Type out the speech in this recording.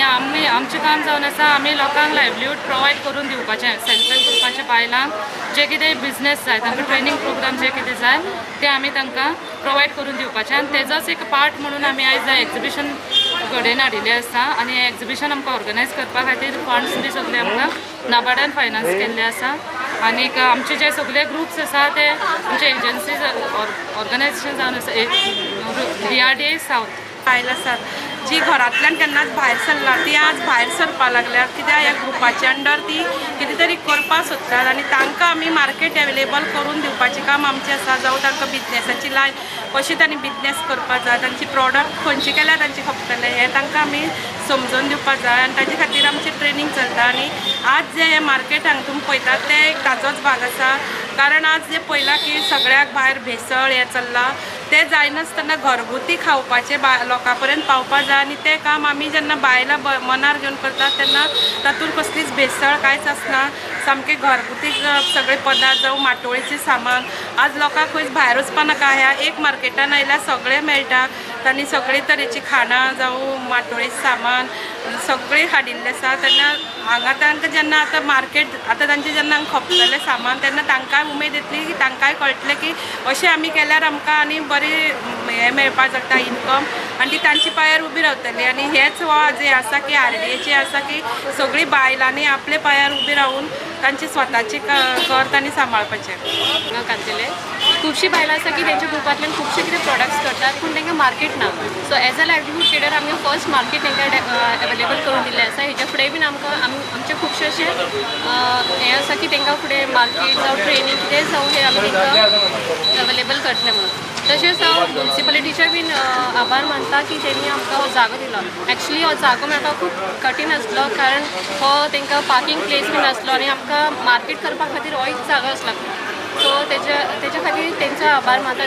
आमचें काम जावन आसा आमी लोकांक लायव्हलीहूड प्रोवायड करून दिवपाचें सेल्फ हेल्प ग्रुपाच्या बायलांक जे कितें बिझनेस जाय तांकां ट्रेनिंग प्रोग्राम जे कितें जाय ते आमी तांकां प्रोवायड करून दिवपाचें आनी तेजोच एक पार्ट म्हणून आमी आयज एग्जिबिशन घडोवन हाडिल्लें आसा आनी हें एग्जिबिशन आमकां ऑर्गनायज करपा खातीर फंड्स बी सगळे आमकां नाबार्डान फायनान्स केल्ले आसा आनीक आमचे जे सगळे ग्रुप्स आसा ते आमचे एजन्सीज ऑर्गनायजेशन जावन आसा DRDA सावथ बायल आसात जी घरांतल्यान केन्नाच भायर सरला ती आज भायर सरपा लागल्यात कित्याक ह्या ग्रुपाच्या अंडर ती कितें तरी करपा सोदतात आनी तांकां आमी मार्केट एवेलेबल करून दिवपाचें काम आमचें आसा जावं तांकां बिजनेसाची लायन कशी तांणी बिजनेस करपा जाय तांची प्रॉडक्ट खंयची केल्यार तांचे खपतले हें तांकां आमी समजोवन दिवपाक जाय आनी ताजे खातीर आमची ट्रेनींग चलता आनी आज जे हे मार्केट हांगा तुमी पळयतात ते एक ताजोच भाग आसा कारण आज जे पळयलां की सगळ्याक भायर भेसळ हें चल्लां ते जायनासतना घरगुती खावपाचे लोकां पर्यंत पावपा जाय आनी तें काम आमी जेन्ना बायलां मनार घेवन करतात तेन्ना तातूंत कसलीच भेसळ कांयच आसना सामके घरगुती सगळे पदार्थ जावं माटोळेचें सामान आज लोकांक खंयच भायर वचपा नाका ह्या एक मार्केटान आयल्यार सगळें मेळटा तांणी सगळे तरेची खाणां जावं माटोळेचें सामान सगळें हाडिल्लें आसा तेन्ना हांगा तांकां जेन्ना आतां मार्केट आतां तांचें जेन्ना खपतलें सामान तेन्ना तांकांय उमेद येतली की तांकांय कळटलें की अशें आमी केल्यार आमकां आनी बरी हें मेळपाक जाता इनकम आनी ती तांची पांयार उबी रावतली आनी हेच हो जे आसा की RDAचें आसा की सगळीं बायलांनी आपले पांयार उबी रावून तांचे स्वताचें घर तांणी सांबाळपाचें घातलेलें खुबशीं बायलां आसा की तेंच्या ग्रुपांतल्यान खुबशे कितें प्रोडक्ट्स करतात पूण तांकां मार्केट ना so as a livelihood cadre आमी फर्स्ट मार्केट तांकां एवेलेबल करून दिल्लें आसा हेच्या फुडें बीन आमकां आमचे खुबशे अशे हें आसा की तांकां फुडें मार्केट जावं ट्रेनींग कितेंय जावं हें आमी तांकां एवेलेबल करतलें म्हणून तशेंच हांव म्युनिसिपालिटीचे बीन आभार मानता की तेणी आमकां हो जागो दिलो एक्चुली हो जागो मेळपाक खूब कठीण आसलो कारण हो तांकां पार्किंग प्लेस बीन नासलो आनी आमकां मार्केट करपा खातीर हो एक जागो आसलो सो तेच्या खातीर तेंचो आभार मानता